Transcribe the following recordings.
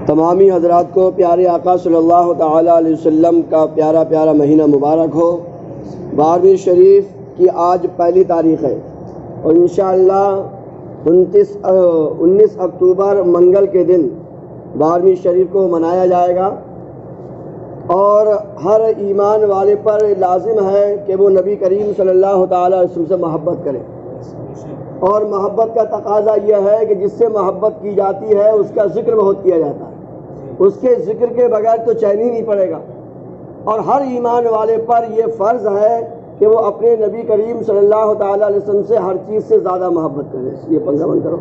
تمامی حضرات کو پیارے آقا صلی اللہ تعالیٰ علیہ وسلم کا پیارا پیارا مہینہ مبارک ہو۔ 12ویں شریف کی آج پہلی تاریخ ہے اور انشاءاللہ 19 اکتوبر منگل کے دن 12ویں شریف کو منایا جائے گا، اور ہر ایمان والے پر لازم ہے کہ وہ نبی کریم صلی اللہ تعالیٰ علیہ وسلم سے محبت کرے، اور محبت کا تقاضا یہ ہے کہ جس سے محبت کی جاتی ہے اس کا ذکر بہت کیا جاتا ہے، اس کے ذکر کے بغیر تو چین ہی نہیں پڑے گا۔ اور ہر ایمان والے پر یہ فرض ہے کہ وہ اپنے نبی کریم صلی اللہ تعالیٰ علیہ وسلم سے ہر چیز سے زیادہ محبت کرے۔ یہ پنگا بند کرو۔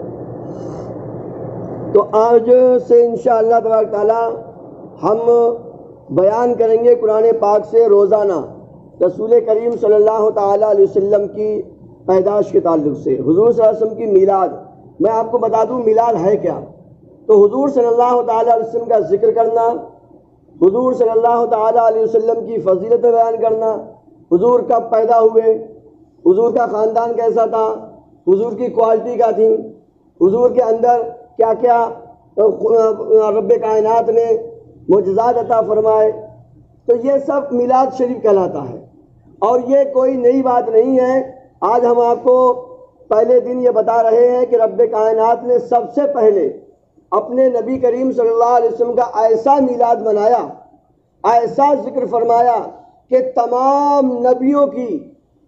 تو آج سے انشاءاللہ تبارک تعالیٰ ہم بیان کریں گے قرآن پاک سے روزانہ رسول کریم صلی اللہ تعالیٰ علیہ وسلم کی پیدائش کے تعلق سے، حضور صلی اللہ علیہ وسلم کی میلاد۔ میں آپ کو بتا دوں میلاد ہے کیا۔ تو حضور صلی اللہ تعالیٰ علیہ وسلم کا ذکر کرنا، حضور صلی اللہ تعالیٰ علیہ وسلم کی فضیلت بیان کرنا، حضور کب پیدا ہوئے، حضور کا خاندان کیسا تھا، حضور کی کوالٹی کیا تھی، حضور کے اندر کیا کیا رب کائنات نے معجزات عطا فرمائے، تو یہ سب میلاد شریف کہلاتا ہے۔ اور یہ کوئی نئی بات نہیں ہے۔ آج ہم آپ کو پہلے دن یہ بتا رہے ہیں کہ رب کائنات نے سب سے پہلے اپنے نبی کریم صلی اللہ علیہ وسلم کا ایسا میلاد منایا، ایسا ذکر فرمایا کہ تمام نبیوں کی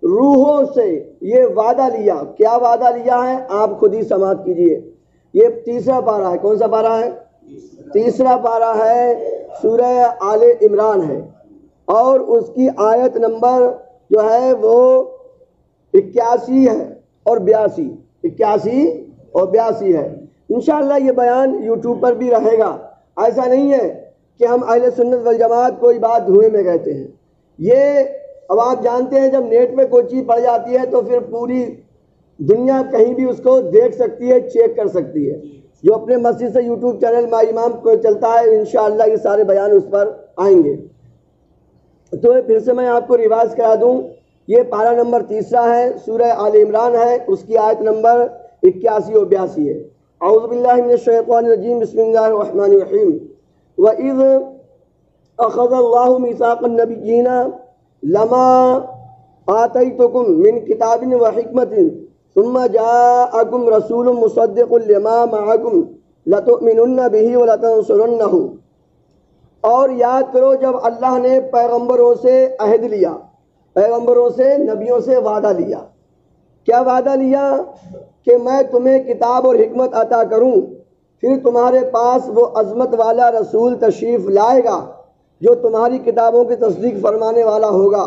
روحوں سے یہ وعدہ لیا۔ کیا وعدہ لیا ہے آپ خود ہی سماعت کیجئے۔ یہ تیسرا پارہ ہے۔ کون سا پارہ ہے؟ تیسرا پارہ ہے، سورہ آل عمران ہے، اور اس کی آیت نمبر جو ہے وہ 81 ہے اور 82، 81 اور 82 ہے۔ انشاءاللہ یہ بیان یوٹیوب پر بھی رہے گا۔ ایسا نہیں ہے کہ ہم اہل سنت والجماعت کوئی بات دھوئے میں کہتے ہیں۔ یہ اب آپ جانتے ہیں جب نیٹ پہ کوئی چیز پڑ جاتی ہے تو پھر پوری دنیا کہیں بھی اس کو دیکھ سکتی ہے، چیک کر سکتی ہے۔ جو اپنے مسجد سے یوٹیوب چینل ما امام کو چلتا ہے، انشاءاللہ یہ سارے بیان اس پر آئیں گے۔ تو پھر سے میں آپ کو ریوائز کرا دوں، یہ پارہ نمبر تیسرا ہے، سورہ آل عمران ہے، اس کی آیت نمبر 81 اور 82 ہے۔ اعوذ باللہ من الشیطان الرجیم، بسم اللہ الرحمن الرحیم۔ وَإِذْ أَخَذَ اللَّهُ مِيثَاقَ النَّبِيِّينَ لَمَا آتَيْتُكُم مِّن كِتَابٍ وَحِكْمَةٍ ثُمَّ جَاءَكُمْ رَسُولٌ مُصَدِّقٌ لِّمَا مَعَكُمْ لَتُؤْمِنُنَّ بِهِ وَلَتَنصُرُنَّهُ۔ اور یاد کرو جب اللہ نے پیغمبروں سے عہد لیا، پیغمبروں سے، نبیوں سے وعدہ لیا۔ کیا وعدہ لیا؟ کہ میں تمہیں کتاب اور حکمت عطا کروں، پھر تمہارے پاس وہ عظمت والا رسول تشریف لائے گا جو تمہاری کتابوں کی تصدیق فرمانے والا ہوگا،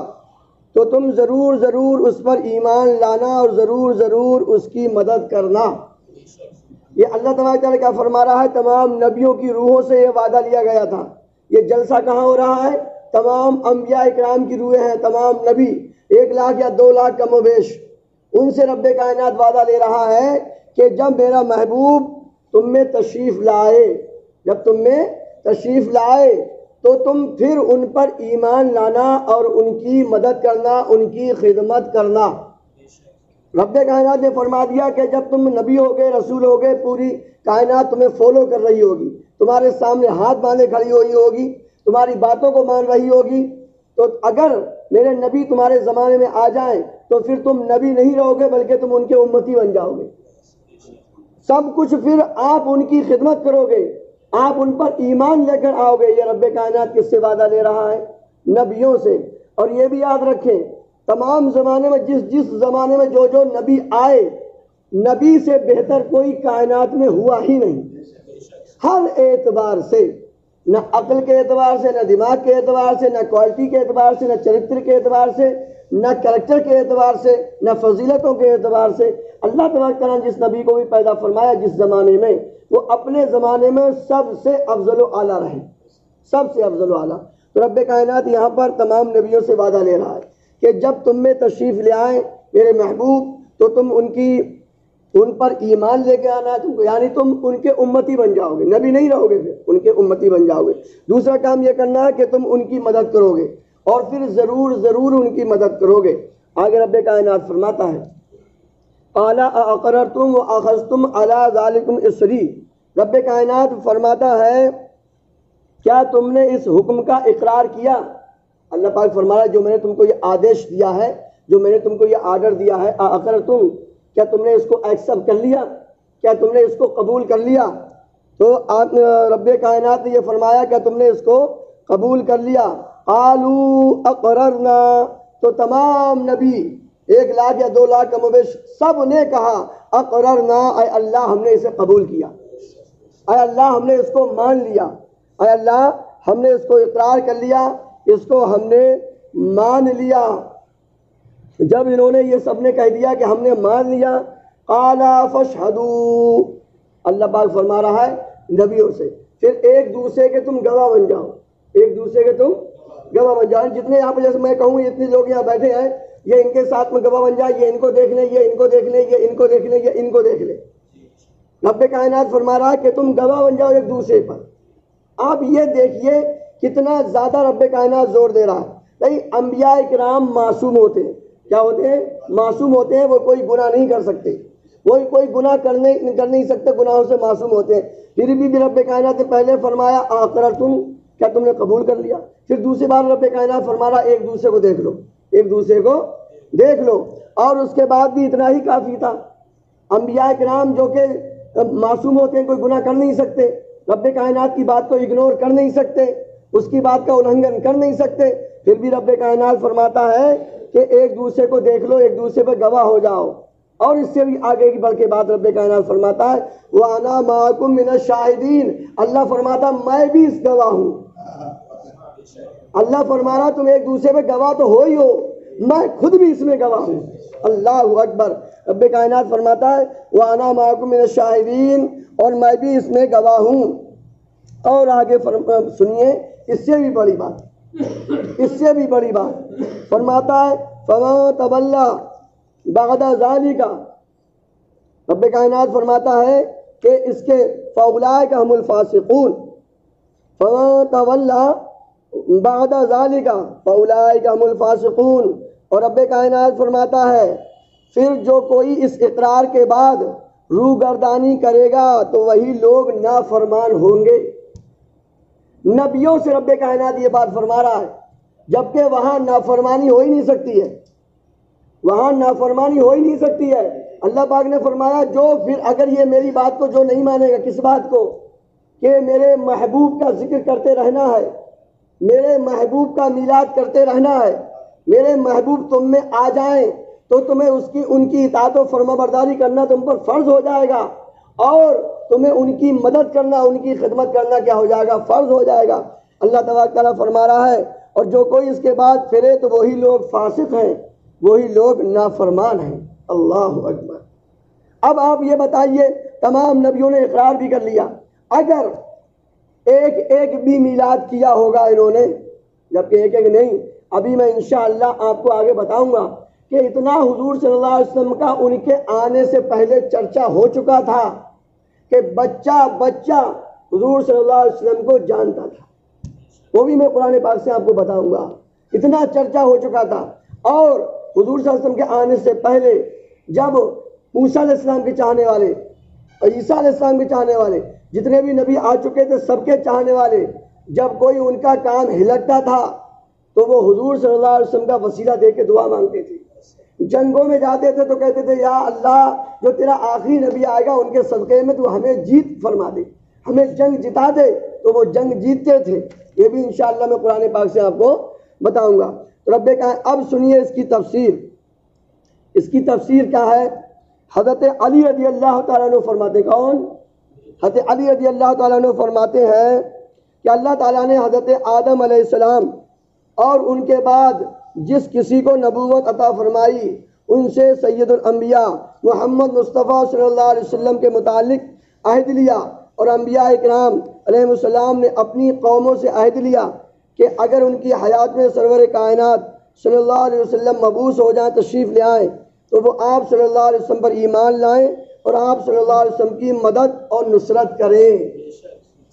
تو تم ضرور ضرور اس پر ایمان لانا اور ضرور ضرور اس کی مدد کرنا۔ یہ اللہ تبارک تعالیٰ کیا فرما رہا ہے؟ تمام نبیوں کی روحوں سے یہ وعدہ لیا گیا تھا۔ یہ جلسہ کہاں ہو رہا ہے؟ تمام انبیاء اکرام کی روحیں ہیں، تمام نبی 1 لاکھ یا 2 لاکھ کم و بیش، ان سے رب کائنات وعدہ لے رہا ہے کہ جب میرا محبوب تم میں تشریف لائے، جب تم میں تشریف لائے تو تم پھر ان پر ایمان لانا اور ان کی مدد کرنا، ان کی خدمت کرنا۔ رب کائنات نے فرما دیا کہ جب تم نبی ہوگے، رسول ہوگے، پوری کائنات تمہیں فالو کر رہی ہوگی، تمہارے سامنے ہاتھ باندھے کھڑی ہوئی ہوگی، تمہاری باتوں کو مان رہی ہوگی، تو اگر میرے نبی تمہارے زمانے میں آ جائیں تو پھر تم نبی نہیں رہو گے بلکہ تم ان کے امتی بن جاؤ گے۔ سب کچھ پھر آپ ان کی خدمت کرو گے، آپ ان پر ایمان لے کر آؤ گے۔ یہ رب کائنات کس سے وعدہ لے رہا ہے؟ نبیوں سے۔ اور یہ بھی یاد رکھیں، تمام زمانے میں جس زمانے میں جو نبی آئے، نبی سے بہتر کوئی کائنات میں ہوا ہی نہیں، ہر اعتبار سے، نہ عقل کے اعتبار سے، نہ دماغ کے اعتبار سے، نہ کوالٹی کے اعتبار سے، نہ چرتر کے اعتبار سے، نہ کریکٹر کے اعتبار سے، نہ فضیلتوں کے اعتبار سے۔ اللہ تبارک تعالیٰ نے جس نبی کو بھی پیدا فرمایا جس زمانے میں، وہ اپنے زمانے میں سب سے افضل و اعلیٰ رہے، سب سے افضل و اعلیٰ۔ تو رب کائنات یہاں پر تمام نبیوں سے وعدہ لے رہا ہے کہ جب تم میں تشریف لے آئیں میرے محبوب تو تم ان پر ایمان لے کے آنا ہے تم کو، یعنی تم ان کے امتی بن جاؤ گے، نبی نہیں رہو گے، پھر ان کے امتی بن جاؤ گے۔ دوسرا کام یہ کرنا ہے کہ تم ان کی مدد کرو گے، اور پھر ضرور ضرور ان کی مدد کرو گے۔ آگے رب کائنات فرماتا ہے اعلیٰ اقررتم واخذتم علی ذالکم اسری۔ رب کائنات فرماتا ہے کیا تم نے اس حکم کا اقرار کیا؟ اللہ پاک فرما رہا ہے جو میں نے تم کو یہ آدیش دیا ہے، جو میں نے تم کو یہ آرڈر دیا ہے، اقررتم، کیا تم نے اس کو ایکسپٹ کر لیا؟ کیا تم نے اس کو قبول کر لیا؟ تو رب کائنات نے یہ فرمایا کیا تم نے اس کو قبول کر لیا؟ قالوا اقررنا، تو تمام نبی 1 لاکھ یا 2 لاکھ کم و بیش سب نے کہا اقررنا، اے اللہ ہم نے اسے قبول کیا، اے اللہ ہم نے اس کو مان لیا، اے اللہ ہم نے اس کو اقرار کر لیا، اس کو ہم نے مان لیا۔ جب انہوں نے یہ سب نے کہہ دیا کہ ہم نے مان لیا، قال فاشهدوا، اللہ پاک فرما رہا ہے نبیوں سے پھر ایک دوسرے کے تم گواہ بن جاؤ، ایک دوسرے کے تم گواہ بن جاؤ۔ جتنے یہاں پہ جیسے میں کہوں اتنے لوگ یہاں بیٹھے ہیں، یہ ان کے ساتھ میں گواہ بن جائے، یہ ان کو دیکھ لیں، یہ ان کو دیکھ لیں، یہ ان کو دیکھ لیں، یہ ان کو دیکھ لیں۔ رب کائنات فرما رہا ہے کہ تم گواہ بن جاؤ ایک دوسرے پر۔ آپ یہ دیکھیے کتنا زیادہ رب کائنات زور دے رہا ہے۔ بھائی انبیاء کرام معصوم ہوتے ہیں، کیا ہوتے ہیں؟ معصوم ہوتے ہیں، وہ کوئی گناہ نہیں کر سکتے، وہ کوئی گناہ کر نہیں سکتے، گناہوں سے معصوم ہوتے ہیں۔ پھر بھی رب کائنات نے پہلے فرمایا اقررتم، کیا تم نے قبول کر لیا؟ پھر دوسری بار رب کائنات فرما رہا ایک دوسرے کو دیکھ لو، ایک دوسرے کو دیکھ لو۔ اور اس کے بعد بھی اتنا ہی کافی تھا۔ انبیاء کرام جو کہ معصوم ہوتے ہیں، کوئی گناہ کر نہیں سکتے، رب کائنات کی بات کو اگنور کر نہیں سکتے، اس کی بات کا النگھن کر نہیں سکتے، پھر بھی رب کائنات فرماتا ہے کہ ایک دوسرے کو دیکھ لو، ایک دوسرے پہ گواہ ہو جاؤ۔ اور اس سے بھی آگے کی بڑھ کے بات رب کائنات فرماتا ہے وَأَنَا مَعَكُم مِّنَ الشَّاهِدِينَ، اللہ فرماتا میں بھی اس گواہ ہوں۔ اللہ فرما رہا تم ایک دوسرے پہ گواہ تو ہو ہی ہو، میں خود بھی اس میں گواہ ہوں۔ اللہ اکبر۔ رب کائنات فرماتا ہے وَأَنَا مَعَكُم مِّنَ الشَّاهِدِينَ، اور میں بھی اس میں گواہ ہوں۔ اور آگے سنیے اس سے بھی بڑی بات، اس سے بھی بڑی بات فرماتا ہے فَمَا تَوَلَّى بَعْدَ ذَلِكَ، رب کائنات فرماتا ہے کہ اس کے فَأُولَٰئِكَ هُمُ الْفَاسِقُونَ، فَمَا تَوَلَّى بَعْدَ ذَلِكَ فَأُولَٰئِكَ هُمُ الْفَاسِقُونَ۔ اور رب کائنات فرماتا ہے پھر جو کوئی اس اقرار کے بعد روگردانی کرے گا تو وہی لوگ نافرمان ہوں گے۔ نبیوں سے رب کائنات یہ بات فرما رہا ہے، جبکہ وہاں نافرمانی ہو ہی نہیں سکتی ہے، وہاں نافرمانی ہو ہی نہیں سکتی ہے۔ اللہ پاک نے فرمایا جو پھر اگر یہ میری بات کو جو نہیں مانے گا، کس بات کو؟ کہ میرے محبوب کا ذکر کرتے رہنا ہے، میرے محبوب کا میلاد کرتے رہنا ہے، میرے محبوب تم میں آ جائیں تو تمہیں ان کی اطاعت و فرما برداری کرنا تم پر فرض ہو جائے گا، اور تمہیں ان کی مدد کرنا، ان کی خدمت کرنا کیا ہو جائے گا؟ فرض ہو جائے گا۔ اللہ تبارک تعالیٰ فرما رہا ہے اور جو کوئی اس کے بعد پھرے تو وہی لوگ فاسق ہیں، وہی لوگ نافرمان ہیں۔ اللہ اکبر۔ اب آپ یہ بتائیے تمام نبیوں نے اقرار بھی کر لیا، اگر ایک ایک بھی میلاد کیا ہوگا انہوں نے، جبکہ ایک ایک نہیں، ابھی میں انشاءاللہ آپ کو آگے بتاؤں گا کہ اتنا حضور صلی اللہ علیہ وسلم کا ان کے آنے سے پہلے چرچا ہو چکا تھا کہ بچہ بچہ حضور صلی اللہ علیہ وسلم کو جانتا تھا، وہ بھی میں قرآن پاک سے آپ کو بتاؤں گا، اتنا چرچا ہو چکا تھا۔ اور حضور صلی اللہ علیہ وسلم کے آنے سے پہلے جب موسیٰ علیہ السلام کے چاہنے والے اور عیسیٰ علیہ السلام کے چاہنے والے جتنے بھی نبی آ چکے تھے، سب کے چاہنے والے جب کوئی ان کا کام ہلکتا تھا تو وہ حضور صلی اللہ علیہ وسلم کا وسیلہ دے کے دعا مانگتے تھے۔ جنگوں میں جاتے تھے تو کہتے تھے یا اللہ جو تیرا آخری نبی آئے گا ان کے صدقے میں تو ہمیں جیت فرما دے، ہمیں جنگ جتا دے، تو وہ جنگ جیتتے تھے۔ یہ بھی انشاءاللہ میں قرآن پاک سے آپ کو بتاؤں گا۔ تو رب کہا اب سنیے اس کی تفسیر، اس کی تفسیر کیا ہے؟ حضرت علی رضی اللہ تعالیٰ عنہ فرماتے، کون؟ حضرت علی رضی اللہ تعالیٰ عنہ فرماتے ہیں کہ اللہ تعالیٰ نے حضرت آدم علیہ السلام اور ان کے بعد جس کسی کو نبوت عطا فرمائی ان سے سید الانبیاء محمد مصطفیٰ صلی اللہ علیہ وسلم کے متعلق عہد لیا، اور انبیاء اکرام علیہ السلام نے اپنی قوموں سے عہد لیا کہ اگر ان کی حیات میں سرور کائنات صلی اللہ علیہ وسلم مبعوث ہو جائیں، تشریف لے آئیں، تو وہ آپ صلی اللہ علیہ وسلم پر ایمان لائیں اور آپ صلی اللہ علیہ وسلم کی مدد اور نصرت کریں۔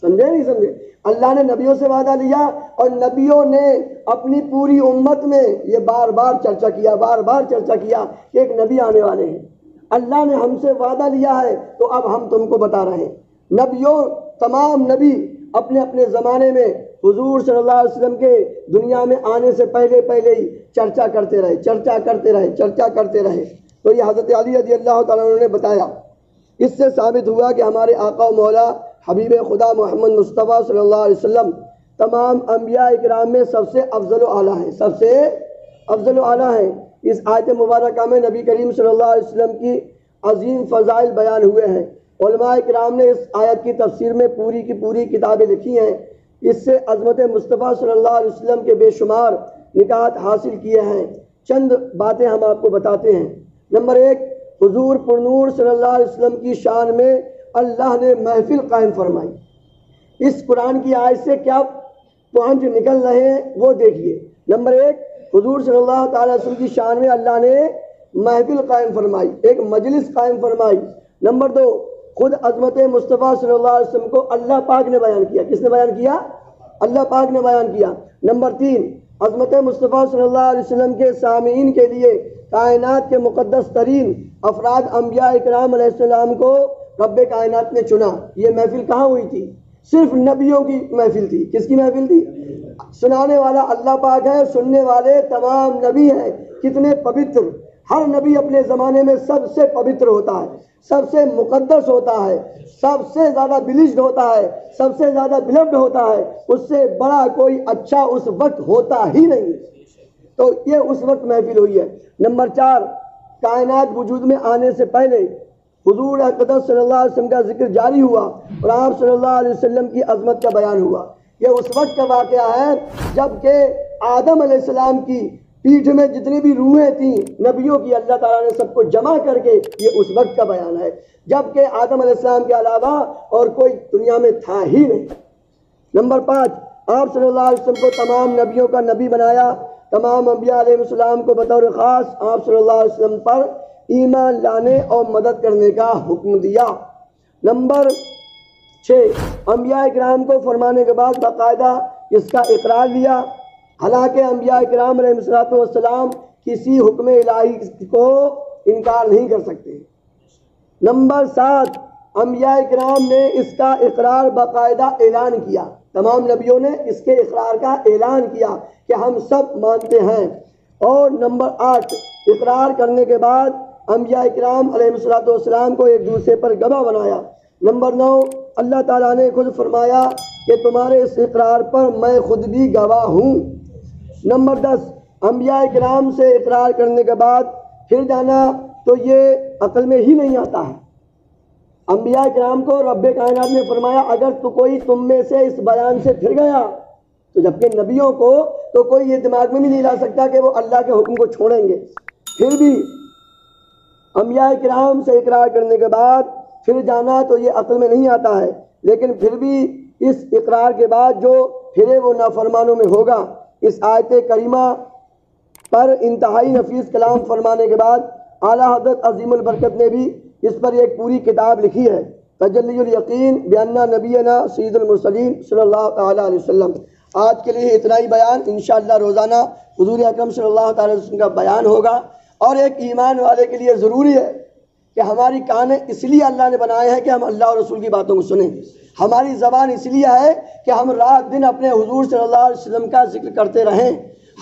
سمجھے نہیں سمجھے؟ اللہ نے نبیوں سے وعدہ لیا اور نبیوں نے اپنی پوری امت میں یہ بار بار چرچا کیا، بار بار چرچا کیا کہ ایک نبی آنے والے ہیں، اللہ نے ہم سے وعدہ لیا ہے تو اب ہم تم کو بتا رہے ہیں۔ نبیوں تمام نبی اپنے اپنے زمانے میں حضور صلی اللہ علیہ وسلم کے دنیا میں آنے سے پہلے ہی چرچا کرتے رہے تو یہ حضرت علی رضی اللہ تعالیٰ عنہ نے بتایا۔ اس سے ثابت ہوا کہ ہمارے آقا و مولا حبیب خدا محمد مصطفیٰ صلی اللہ علیہ وسلم تمام انبیاء اکرام میں سب سے افضل و اعلیٰ ہیں۔ اس آیت مبارکہ میں نبی کریم صلی اللہ علیہ وسلم کی عظیم فضائل بیان ہوئے ہیں۔ علماء اکرام نے اس آیت کی تفسیر میں پوری کی پوری کتابیں لکھی ہیں۔ اس سے عظمت مصطفیٰ صلی اللہ علیہ وسلم کے بے شمار نکات حاصل کیے ہیں۔ چند باتیں ہم آپ کو بتاتے ہیں۔ نمبر 1، حضور پرنور صلی اللہ علیہ وسلم کی شان میں اللہ نے محفل قائم فرمائی۔ اس قرآن کی آیت سے کیا پوائنٹ نکل رہے ہیں وہ دیکھیے۔ نمبر 1، حضور صلی اللہ تعالیٰ علیہ وسلم کی شان میں اللہ نے محفل قائم فرمائی، ایک مجلس قائم فرمائی۔ نمبر 2، خود عظمت مصطفیٰ صلی اللہ علیہ وسلم کو اللہ پاک نے بیان کیا۔ کس نے بیان کیا؟ اللہ پاک نے بیان کیا۔ نمبر 3، عظمت مصطفیٰ صلی اللہ علیہ وسلم کے سامعین کے لیے کائنات کے مقدس ترین افراد انبیاء اکرام علیہ السلام کو رب کائنات نے چنا۔ یہ محفل کہاں ہوئی تھی؟ صرف نبیوں کی محفل تھی۔ کس کی محفل تھی؟ سنانے والا اللہ پاک ہے، سننے والے تمام نبی ہیں۔ کتنے پوتر! ہر نبی اپنے زمانے میں سب سے پوتر ہوتا ہے، سب سے مقدس ہوتا ہے، سب سے زیادہ بلیسڈ ہوتا ہے، سب سے زیادہ بلفڈ ہوتا ہے۔ اس سے بڑا کوئی اچھا اس وقت ہوتا ہی نہیں۔ تو یہ اس وقت محفل ہوئی ہے۔ نمبر 4، کائنات وجود میں آنے سے پہلے حضور اقدس صلی اللہ علیہ وسلم کا ذکر جاری ہوا اور آپ صلی اللہ علیہ وسلم کی عظمت کا بیان ہوا۔ یہ اس وقت کا واقعہ ہے جب کہ آدم علیہ السلام کی پیٹھ میں جتنی بھی روحیں تھیں نبیوں کی، اللہ تعالیٰ نے سب کو جمع کر کے، یہ اس وقت کا بیان ہے جب کہ آدم علیہ السلام کے علاوہ اور کوئی دنیا میں تھا ہی نہیں۔ نمبر 5، آپ صلی اللہ علیہ وسلم کو تمام نبیوں کا نبی بنایا۔ تمام انبیاء علیہ السلام کو بطور خاص آپ صلی اللہ علیہ وسلم پر ایمان لانے اور مدد کرنے کا حکم دیا۔ نمبر 6، انبیاء اکرام کو فرمانے کے بعد باقاعدہ اس کا اقرار لیا۔ حالانکہ انبیاء اکرام علیہ السلام کسی حکم الہی کو انکار نہیں کر سکتے۔ نمبر 7، انبیاء اکرام نے اس کا اقرار باقاعدہ اعلان کیا۔ تمام نبیوں نے اس کے اقرار کا اعلان کیا کہ ہم سب مانتے ہیں۔ اور نمبر 8، اقرار کرنے کے بعد انبیاء اکرام علیہ السلام کو ایک دوسرے پر گواہ بنایا۔ نمبر 9، اللہ تعالیٰ نے خود فرمایا کہ تمہارے اس اقرار پر میں خود بھی گواہ ہوں۔ نمبر 10، انبیاء اکرام سے اقرار کرنے کے بعد پھر جانا تو یہ عقل میں ہی نہیں آتا ہے۔ انبیاء اکرام کو رب کائنات نے فرمایا اگر تو کوئی تم میں سے اس بیان سے پھر گیا تو جبکہ نبیوں کو تو کوئی یہ دماغ میں بھی نہیں لا سکتا کہ وہ اللہ کے حکم کو چھوڑیں گے۔ پھر بھی انبیاء اکرام سے اقرار کرنے کے بعد پھر جانا تو یہ عقل میں نہیں آتا ہے، لیکن پھر بھی اس اقرار کے بعد جو پھرے وہ نافرمانوں میں ہوگا۔ اس آیت کریمہ پر انتہائی نفیس کلام فرمانے کے بعد اعلیٰ حضرت عظیم البرکت نے بھی اس پر ایک پوری کتاب لکھی ہے، تجلی الیقین بأن نبینا سید المرسلین صلی اللہ تعالیٰ علیہ وسلم۔ آج کے لیے اتنا ہی بیان، انشاءاللہ روزانہ حضور اکرم صلی اللہ تعالیٰ علیہ وسلم کا بیان ہوگا۔ اور ایک ایمان والے کے لیے ضروری ہے کہ ہماری کان اس لیے اللہ نے بنائے ہیں کہ ہم اللہ اور رسول کی باتوں کو سنیں۔ ہماری زبان اس لیے ہے کہ ہم رات دن اپنے حضور صلی اللہ علیہ وسلم کا ذکر کرتے رہیں۔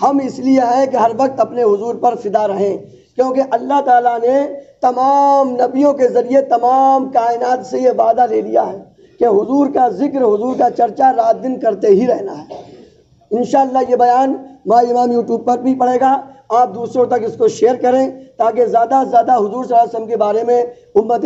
ہم اس لیے ہیں کہ ہر وقت اپنے حضور پر فدا رہیں، کیونکہ اللہ تعالیٰ نے تمام نبیوں کے ذریعے تمام کائنات سے یہ وعدہ لے لیا ہے کہ حضور کا ذکر، حضور کا چرچا رات دن کرتے ہی رہنا ہے۔ انشاءاللہ یہ بیان مائی امام یوٹیوب پر بھی پڑے گا، آپ دوسروں تک اس کو شیئر کریں تاکہ زیادہ سے زیادہ حضور صلی اللہ علیہ وسلم کے بارے میں امت